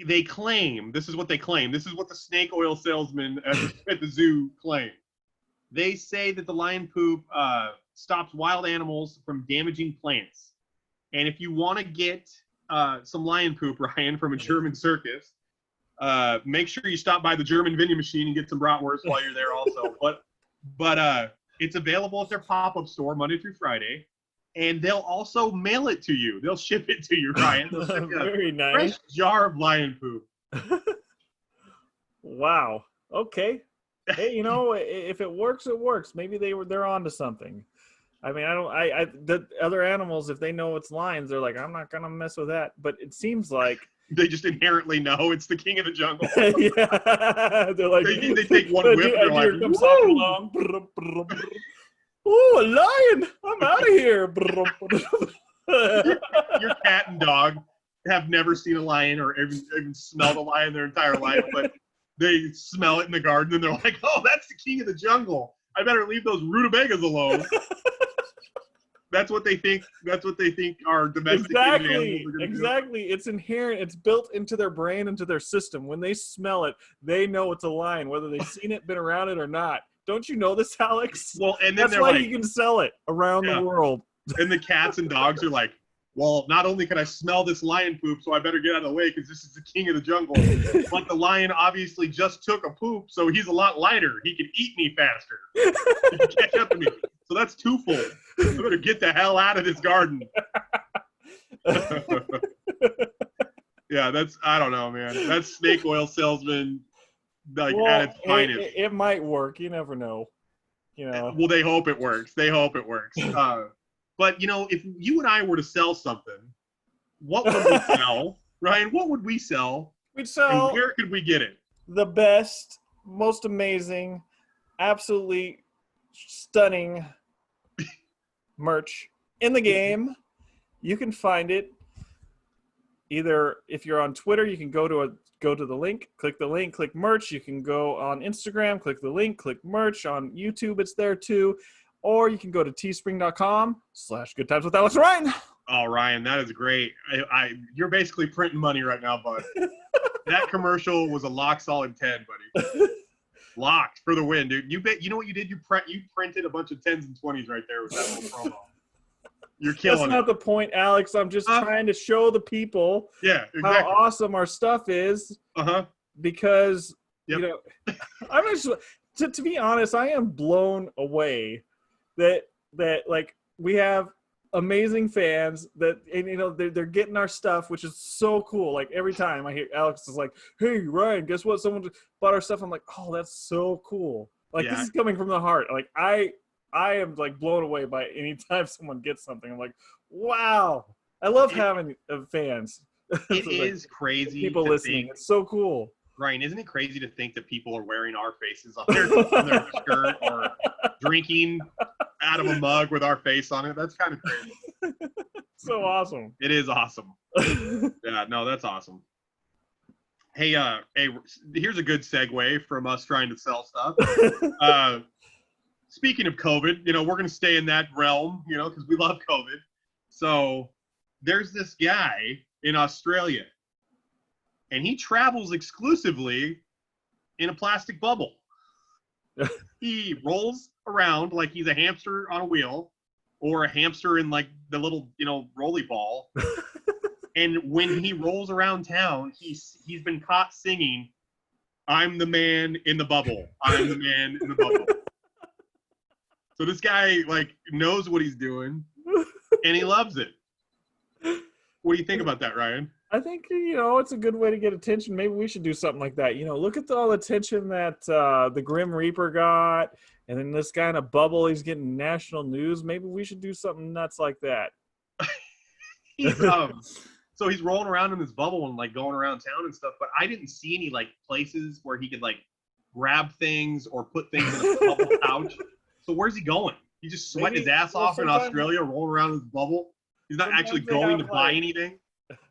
They claim, this is what they claim. This is what the snake oil salesman at the zoo claim. They say that the lion poop stops wild animals from damaging plants. And if you want to get some lion poop, Ryan, from a German circus, make sure you stop by the German vending machine and get some bratwurst while you're there also. But it's available at their pop-up store Monday through Friday. And they'll also mail it to you. They'll ship it to you, Ryan. They'll ship you Very nice. Fresh jar of lion poop. Wow. Okay. Hey, if it works, it works. Maybe they're onto something. I mean, the other animals, if they know it's lions, they're like, I'm not gonna mess with that. But it seems like they just inherently know it's the king of the jungle. Yeah, they're like, they take one whip. They're like, comes along. Ooh, a lion! I'm out of here. Your cat and dog have never seen a lion or even smelled a lion their entire life, but they smell it in the garden and they're like, "Oh, that's the king of the jungle. I better leave those rutabagas alone." That's what they think. That's what they think are domesticated animals are gonna do. Exactly. It's inherent. It's built into their brain, into their system. When they smell it, they know it's a lion, whether they've seen it, been around it, or not. Don't you know this, Alex? Well, and then that's why you can sell it around the world. And the cats and dogs are like, well, not only can I smell this lion poop, so I better get out of the way because this is the king of the jungle. But the lion obviously just took a poop, so he's a lot lighter. He can eat me faster. He can catch up to me. So that's twofold. I better get the hell out of this garden. Yeah, I don't know, man. That's snake oil salesman. At its finest. It might work. You never know. Well, they hope it works. They hope it works. But if you and I were to sell something, what would we sell, Ryan? What would we sell? We'd sell. And where could we get it? The best, most amazing, absolutely stunning merch in the game. You can find it either if you're on Twitter. You can go to the link, click the link, click merch. You can go on Instagram, click the link, click merch. On YouTube, it's there too. Or you can go to teespring.com/goodtimeswith Alex and Ryan. Oh, Ryan, that is great. You're basically printing money right now, bud. That commercial was a lock solid 10, buddy. Locked for the win, dude. You know what you did? You printed a bunch of 10s and 20s right there with that little promo. You're killing That's not the point, Alex. I'm just trying to show the people how awesome our stuff is. Because you know, I'm just to be honest, I am blown away that like we have amazing fans that, and you know, they're getting our stuff, which is so cool. Like every time I hear Alex is like, "Hey Ryan, guess what? Someone bought our stuff." I'm like, "Oh, that's so cool!" Like this is coming from the heart. Like I am like blown away by any time someone gets something. I'm like, "Wow!" I love having fans. It So is like, crazy. People listening. It's so cool. Ryan, isn't it crazy to think that people are wearing our faces on their shirt or drinking out of a mug with our face on it? That's kind of crazy. So awesome. It is awesome. Yeah, no, that's awesome. Hey, here's a good segue from us trying to sell stuff. Speaking of COVID, you know, we're going to stay in that realm, you know, because we love COVID. So there's this guy in Australia, and he travels exclusively in a plastic bubble. He rolls around like he's a hamster on a wheel or a hamster in like the little, you know, rolly ball. And when he rolls around town, he's been caught singing, "I'm the man in the bubble. I'm the man in the bubble." So this guy like knows what he's doing and he loves it. What do you think about that, Ryan? I think, you know, it's a good way to get attention. Maybe we should do something like that. You know, look at all the attention that the Grim Reaper got, and then this guy in a bubble, he's getting national news. Maybe we should do something nuts like that. So he's rolling around in this bubble and like going around town and stuff, but I didn't see any like places where he could like grab things or put things in a bubble pouch. So where's he going? He just sweating his ass off in Australia, rolling around in his bubble. He's not actually going to buy anything.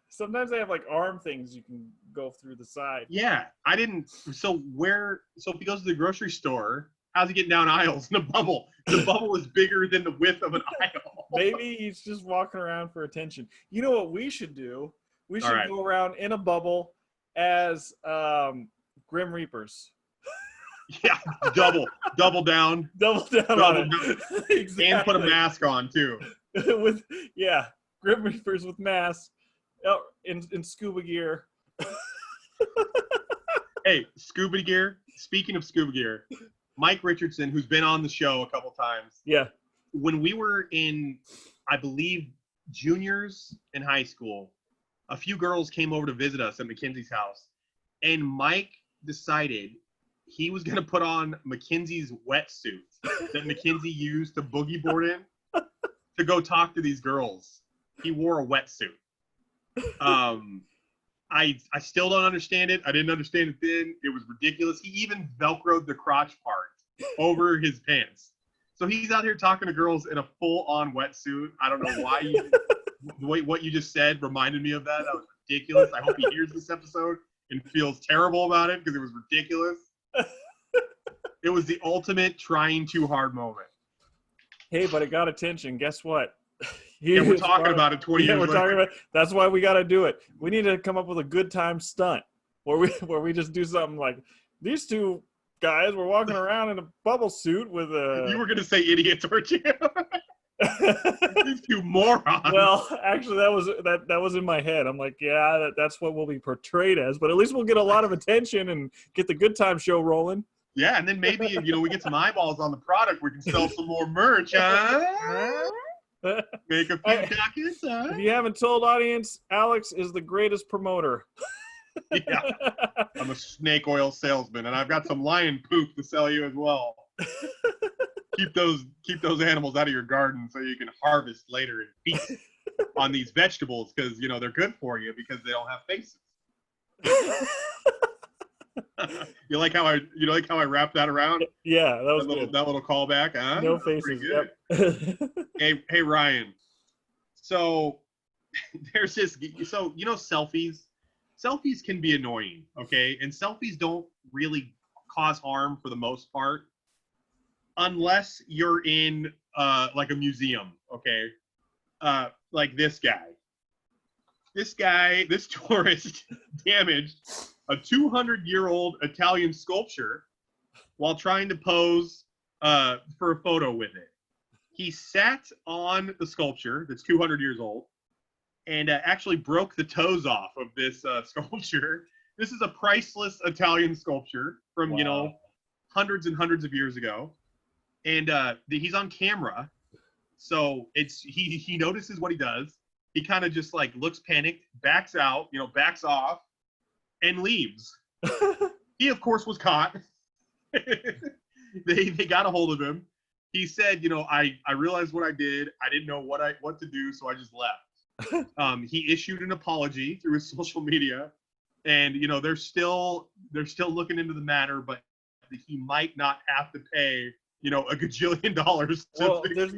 Sometimes they have like arm things you can go through the side. Yeah, I didn't. So if he goes to the grocery store, how's he getting down aisles in a bubble? The bubble is bigger than the width of an aisle. Maybe he's just walking around for attention. You know what we should do? We should go around in a bubble as Grim Reapers. Yeah, double down. Double down on it. Exactly. And put a mask on too. Grim Reapers with masks. In scuba gear. Hey, scuba gear. Speaking of scuba gear, Mike Richardson, who's been on the show a couple times. Yeah. When we were in, I believe, juniors in high school, a few girls came over to visit us at Mckenzie's house, and Mike decided he was going to put on Mckenzie's wetsuit that Mckenzie used to boogie board in to go talk to these girls. He wore a wetsuit. I still don't understand it. I didn't understand it then. It was ridiculous. He even Velcroed the crotch part over his pants. So he's out here talking to girls in a full-on wetsuit. I don't know why what you just said reminded me of that. That was ridiculous. I hope he hears this episode and feels terrible about it because it was ridiculous. It was the ultimate trying too hard moment. Hey, but it got attention. Guess what? Yeah, we're talking about it 20 years later. Talking about it. That's why we got to do it. We need to come up with a good time stunt where we just do something like these two guys were walking around in a bubble suit with a. You were going to say idiots, weren't you? These two morons. Well, actually, that was in my head. I'm like, yeah, that's what we'll be portrayed as. But at least we'll get a lot of attention and get the good time show rolling. Yeah, and then maybe we get some eyeballs on the product. We can sell some more merch, huh? Make a few ducats, huh? If you haven't told audience, Alex is the greatest promoter. Yeah, I'm a snake oil salesman, and I've got some lion poop to sell you as well. Keep those animals out of your garden so you can harvest later and feast on these vegetables because they're good for you because they don't have faces. You like how I wrapped that around? Yeah, that was that little callback, huh? No faces. Yep. Hey Ryan. So there's this. So selfies. Selfies can be annoying, okay? And selfies don't really cause harm for the most part, unless you're in like a museum, okay? like this guy. This tourist damaged a 200-year-old Italian sculpture while trying to pose for a photo with it. He sat on the sculpture that's 200 years old and actually broke the toes off of this sculpture. This is a priceless Italian sculpture from, hundreds and hundreds of years ago. And he's on camera. So he notices what he does. He kind of just like looks panicked, backs out, backs off, and leaves. He, of course, was caught. They got a hold of him. He said, I realized what I did. I didn't know what to do, so I just left. He issued an apology through his social media, and they're still looking into the matter, but he might not have to pay a gajillion dollars. Well, there's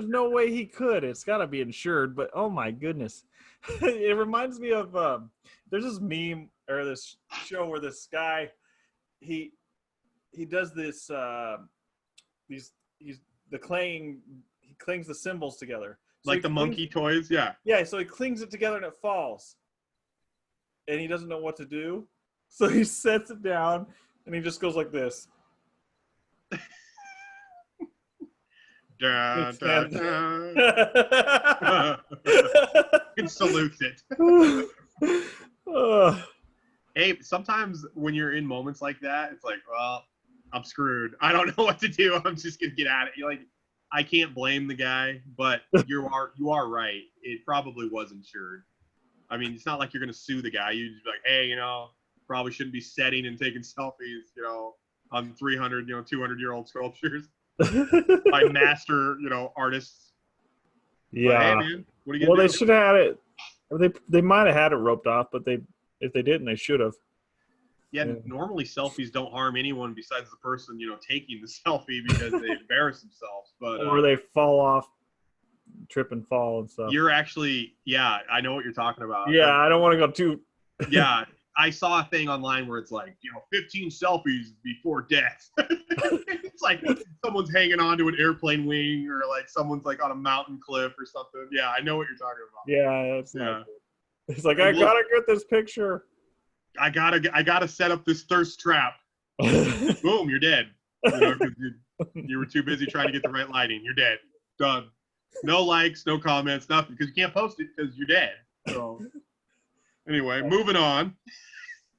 no way he could. It's got to be insured. But oh my goodness, it reminds me of there's this meme or this show where this guy he does this he clings the cymbals together. So like the monkey toys, yeah. Yeah, so he clings it together and it falls, and he doesn't know what to do, so he sets it down and he just goes like this. Da, da, da. It salutes it. Hey, sometimes when you're in moments like that, it's like, well, I'm screwed. I don't know what to do. I'm just gonna get at it. You're like, I can't blame the guy, but you are right. It probably was insured. I mean, it's not like you're gonna sue the guy. You just be like, hey, probably shouldn't be setting and taking selfies, on 300, 200-year-old sculptures. By master, artists. Yeah. But, hey, man, what are you well, gonna they do? should have had it. Or they might have had it roped off, but if they didn't, they should have. Yeah, normally selfies don't harm anyone besides the person, taking the selfie because they embarrass themselves. But or they fall off, trip and fall and stuff. You're actually, yeah, I know what you're talking about. Yeah, I don't want to go too. Yeah, I saw a thing online where it's like, 15 selfies before death. It's like someone's hanging onto an airplane wing, or like someone's like on a mountain cliff or something. Yeah, I know what you're talking about. Yeah, that's not good. It's like, I gotta get this picture. I gotta set up this thirst trap. Boom, you're dead. 'Cause you were too busy trying to get the right lighting. You're dead. Done. No likes, no comments, nothing, because you can't post it because you're dead. So anyway, moving on.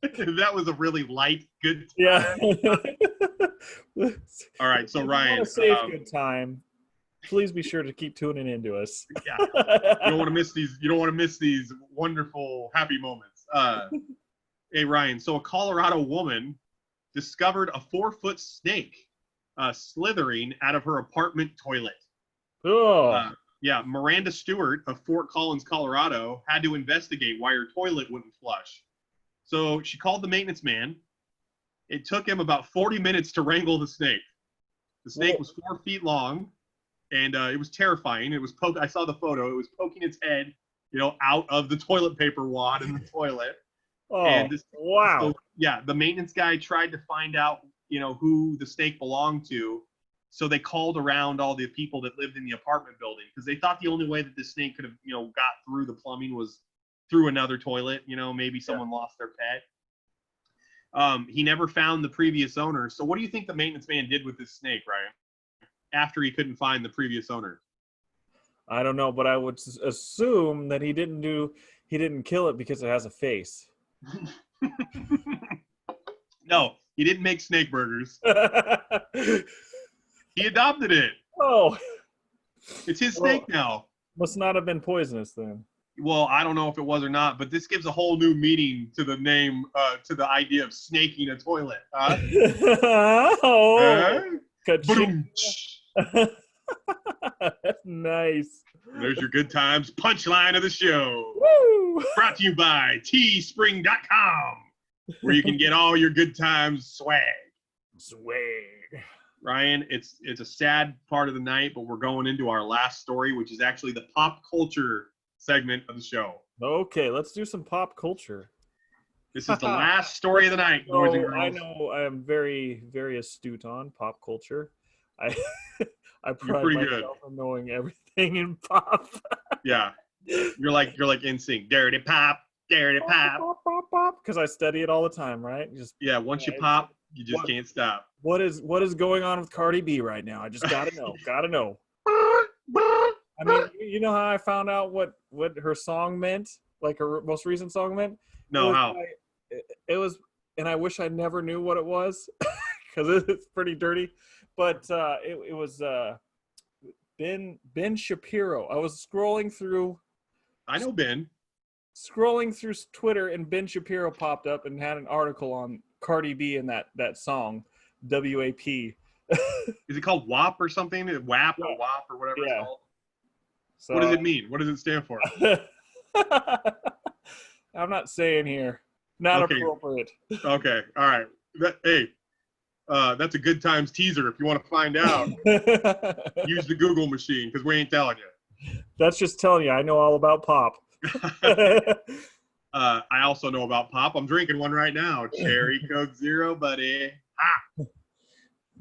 That was a really light, good time. Yeah. All right, so Ryan, a safe good time. Please be sure to keep tuning into us. Yeah, you don't want to miss these. You don't want to miss these wonderful, happy moments. Hey, Ryan. So a Colorado woman discovered a 4-foot snake slithering out of her apartment toilet. Oh. Yeah, Miranda Stewart of Fort Collins, Colorado, had to investigate why her toilet wouldn't flush. So she called the maintenance man. It took him about 40 minutes to wrangle the snake. The snake was 4 feet long, and it was terrifying. It was I saw the photo. It was poking its head, out of the toilet paper wad in the toilet. Oh, and wow. So, yeah, the maintenance guy tried to find out, who the snake belonged to. So they called around all the people that lived in the apartment building, because they thought the only way that this snake could have, got through the plumbing was through another toilet. Maybe someone lost their pet. He never found the previous owner. So what do you think the maintenance man did with this snake, Ryan, after he couldn't find the previous owner? I don't know, but I would assume that he didn't kill it because it has a face. No, he didn't make snake burgers. He adopted it. Oh. It's his snake now. Must not have been poisonous then. Well, I don't know if it was or not, but this gives a whole new meaning to the name, to the idea of snaking a toilet. That's nice. There's your good times punchline of the show. Woo! Brought to you by teespring.com, where you can get all your good times swag. Ryan, it's a sad part of the night, but we're going into our last story, which is actually the pop culture segment of the show. Okay, let's do some pop culture. This is the last story of the night, boys and girls. I know I am very, very astute on pop culture. I pride myself on knowing everything in pop. Yeah. You're like NSYNC. Dirty pop, dirty pop. Because I study it all the time, right? Just Yeah, once you pop, you just can't stop. What is going on with Cardi B right now? I just gotta know. Gotta know. I mean, you know how I found out what her song meant? Like her most recent song meant? No, how? It was, and I wish I never knew what it was because it's pretty dirty. But it was Ben Shapiro. I was scrolling through. I know Ben. Scrolling through Twitter, and Ben Shapiro popped up and had an article on Cardi B and that song, WAP. Is it called WAP or something? WAP or WAP or whatever it's called? So, what does it mean? What does it stand for? I'm not saying here. Not appropriate. Okay. All right. That's a good times teaser. If you want to find out, use the Google machine because we ain't telling you. That's just telling you. I know all about pop. I also know about pop. I'm drinking one right now. Cherry Coke Zero, buddy.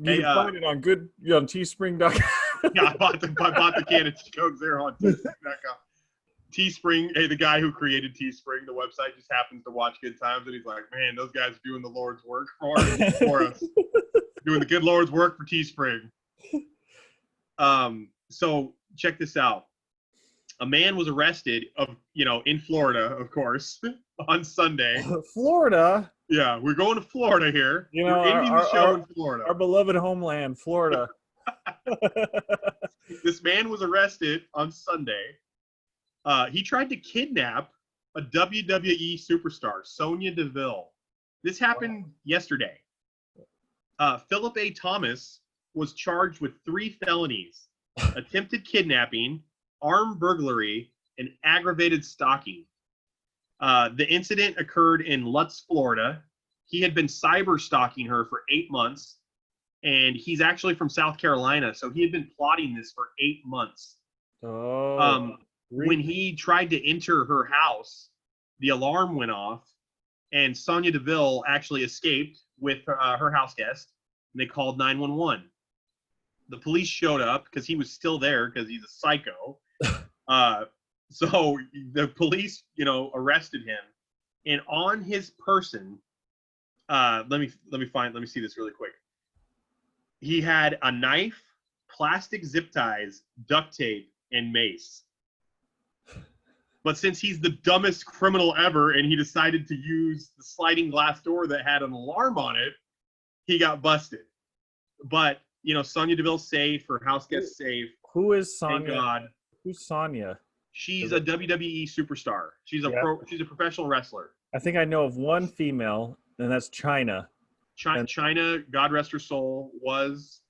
You can find it on Teespring.com. Yeah, I bought the can of Coke Zero on Teespring.com. Teespring, hey, the guy who created Teespring, the website, just happens to watch Good Times, and he's like, man, those guys are doing the Lord's work for us. Doing the good Lord's work for Teespring. So check this out. A man was arrested in Florida, of course, on Sunday. Florida? Yeah, we're going to Florida here. You know, we're ending the show in Florida. Our beloved homeland, Florida. This man was arrested on Sunday. He tried to kidnap a WWE superstar, Sonya Deville. This happened yesterday. Philip A. Thomas was charged with 3 felonies: attempted kidnapping, armed burglary, and aggravated stalking. The incident occurred in Lutz, Florida. He had been cyber stalking her for 8 months, and he's actually from South Carolina, so he had been plotting this for 8 months. When he tried to enter her house, the alarm went off, and Sonya Deville actually escaped with her house guest, and they called 911. The police showed up because he was still there because he's a psycho. So the police, arrested him, and on his person, let me see this really quick. He had a knife, plastic zip ties, duct tape, and mace. But since he's the dumbest criminal ever and he decided to use the sliding glass door that had an alarm on it, he got busted. But, Sonya Deville's safe, her house guest safe. Who is Sonya? Thank God. Who's Sonya? She's a WWE superstar. She's a professional wrestler. I think I know of one female, and that's Chyna. Chyna, God rest her soul, was.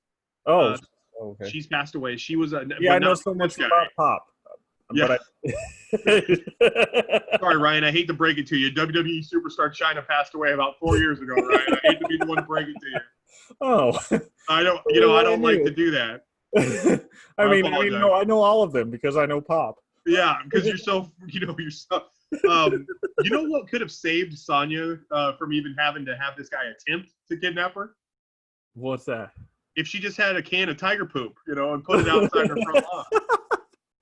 Okay. She's passed away. She was a. Yeah, I know so much about pop. Yeah. Sorry, Ryan. I hate to break it to you. WWE superstar Chyna passed away about 4 years ago, Ryan. I hate to be the one to break it to you. Oh. I don't. I don't like to do that. I know all of them because I know pop. Yeah, because you're so. You know what could have saved Sonya from even having to have this guy attempt to kidnap her? What's that? If she just had a can of tiger poop, and put it outside her front lawn.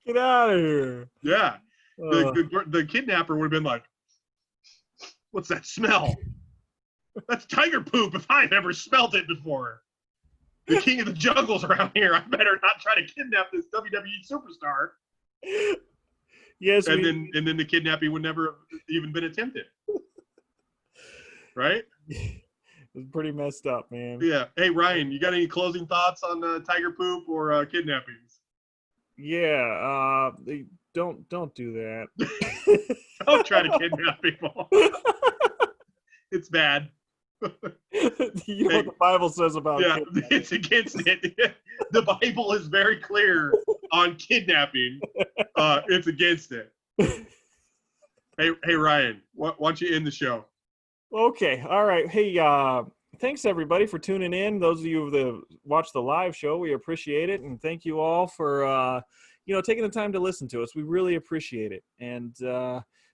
Get out of here. Yeah. The kidnapper would have been like, what's that smell? That's tiger poop if I've ever smelled it before. The king of the jungle's around here. I better not try to kidnap this WWE superstar. Yes. And then the kidnapping would never have even been attempted. Right? It's pretty messed up, man. Yeah. Hey, Ryan, you got any closing thoughts on tiger poop or kidnappings? Yeah. Don't do that. Don't try to kidnap people. It's bad. You know what the Bible says about kidnapping. It's against it. The Bible is very clear on kidnapping. It's against it. Hey Ryan, why don't you end the show? Okay, all right. Hey, thanks everybody for tuning in. Those of you who watch the live show, we appreciate it, and thank you all for taking the time to listen to us. We really appreciate it, and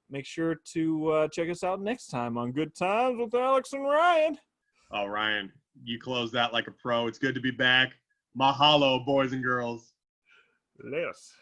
make sure to check us out next time on Good Times with Alex and Ryan. Oh, Ryan, you closed that like a pro. It's good to be back. Mahalo, boys and girls. Yes.